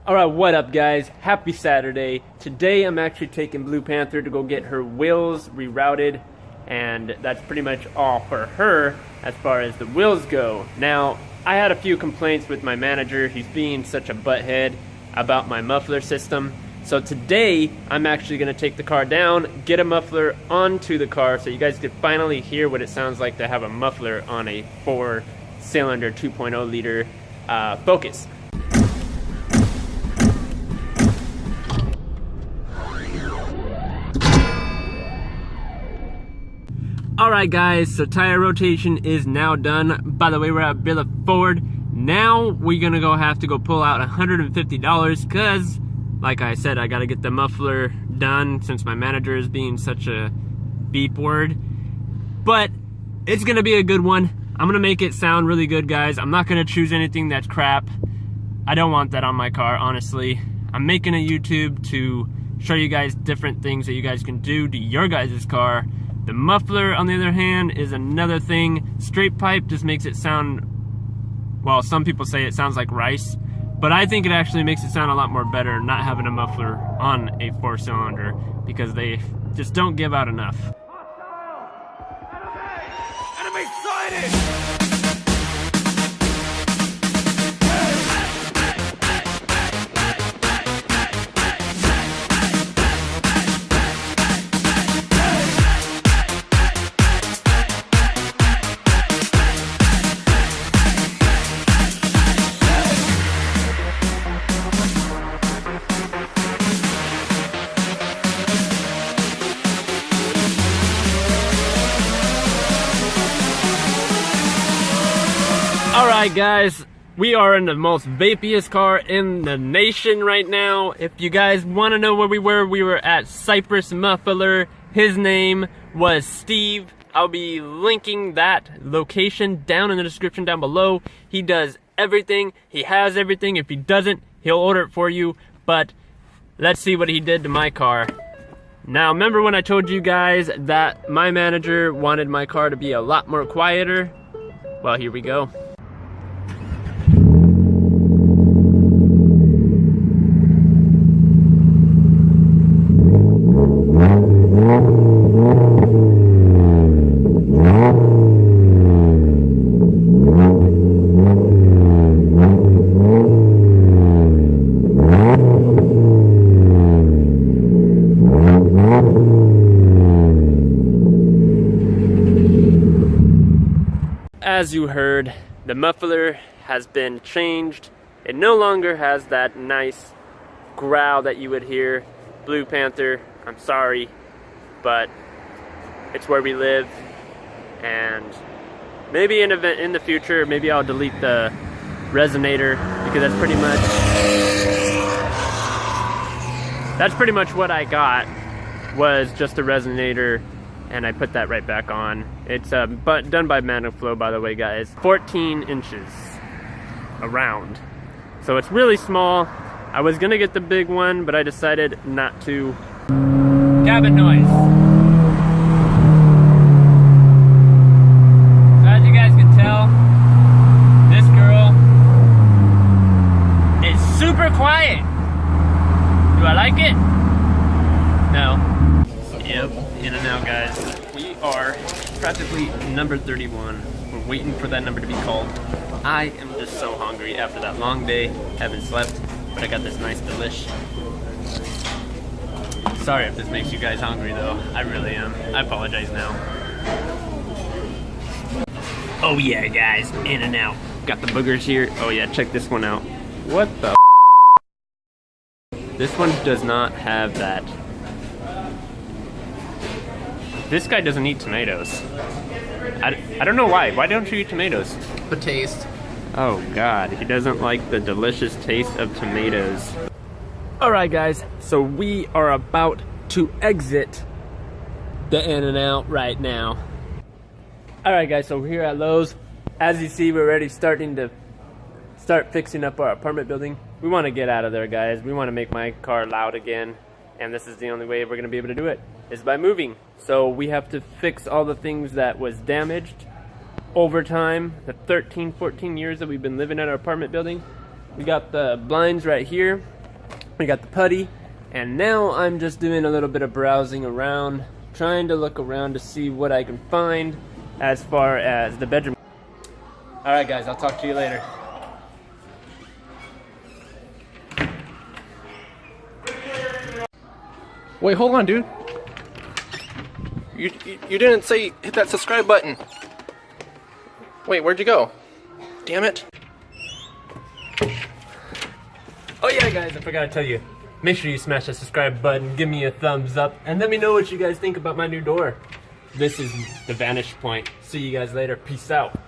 Alright, what up guys? Happy Saturday. Today I'm actually taking Blue Panther to go get her wheels rerouted, and that's pretty much all for her as far as the wheels go. Now, I had a few complaints with my manager. He's being such a butthead about my muffler system. So today, I'm actually going to take the car down, get a muffler onto the car so you guys can finally hear what it sounds like to have a muffler on a 4-cylinder 2.0 liter Focus. Alright guys, so tire rotation is now done. By the way, we're at Bill Ford. Now we're gonna have to go pull out $150 because, like I said, I gotta get the muffler done since my manager is being such a beep word. But it's gonna be a good one. I'm gonna make it sound really good, guys. I'm not gonna choose anything that's crap. I don't want that on my car, honestly. I'm making a YouTube to show you guys different things that you guys can do to your guys' car. The muffler, on the other hand, is another thing. Straight pipe just makes it sound, well, some people say it sounds like rice, but I think it actually makes it sound a lot more better not having a muffler on a 4-cylinder because they just don't give out enough. Enemy sighted! Alright guys, we are in the most vapiest car in the nation right now. If you guys want to know where we were at Cypress Muffler. His name was Steve. I'll be linking that location down in the description down below. He does everything. He has everything. If he doesn't, he'll order it for you. But let's see what he did to my car. Now, remember when I told you guys that my manager wanted my car to be a lot more quieter? Well, here we go. As you heard, the muffler has been changed. It no longer has that nice growl that you would hear. Blue Panther, I'm sorry, but it's where we live. And maybe in the future, maybe I'll delete the resonator because that's pretty much what I got, was just a resonator. And I put that right back on. It's but done by Muffler, by the way, guys. 14 inches around. So it's really small. I was gonna get the big one, but I decided not to. Cabin noise. So as you guys can tell, this girl is super quiet. Do I like it? No. Yep, in and out, guys. We are practically number 31. We're waiting for that number to be called. I am just so hungry after that long day. Haven't slept, but I got this nice delish. Sorry if this makes you guys hungry though. I really am. I apologize now. Oh yeah, guys, in and out. Got the boogers here. Oh yeah, check this one out. What the This one does not have that. This guy doesn't eat tomatoes. I don't know why. Why don't you eat tomatoes? The taste. Oh god, he doesn't like the delicious taste of tomatoes. Alright guys, so we are about to exit the In-N-Out right now. Alright guys, so we're here at Lowe's. As you see, we're already starting to fixing up our apartment building. We want to get out of there, guys. We want to make my car loud again. And this is the only way we're going to be able to do it, is by moving. So we have to fix all the things that was damaged over time, the 13, 14 years that we've been living at our apartment building. We got the blinds right here. We got the putty, and now I'm just doing a little bit of browsing around, trying to look around to see what I can find as far as the bedroom. Alright guys, I'll talk to you later. Wait, hold on, dude. You didn't say hit that subscribe button. Wait, where'd you go? Damn it. Oh yeah guys, I forgot to tell you. Make sure you smash that subscribe button, give me a thumbs up, and let me know what you guys think about my new door. This is the Vanish Point. See you guys later. Peace out.